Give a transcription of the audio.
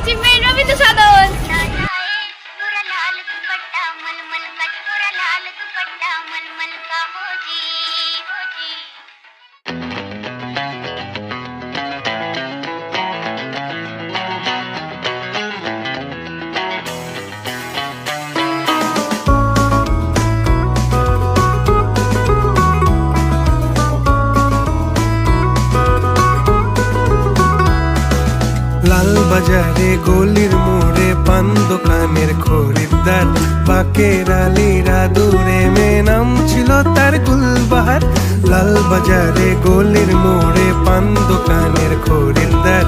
Achievement Rabindra Sadan. লাল বাজারে গলির মোড়ে পান দোকানের খরিদ্দার, বাকের আলীরা দূরে মেয়ে নাম ছিল তার গুলবাহার। লাল বাজারে গলির মোড়ে পান দোকানের খরিদ্দার,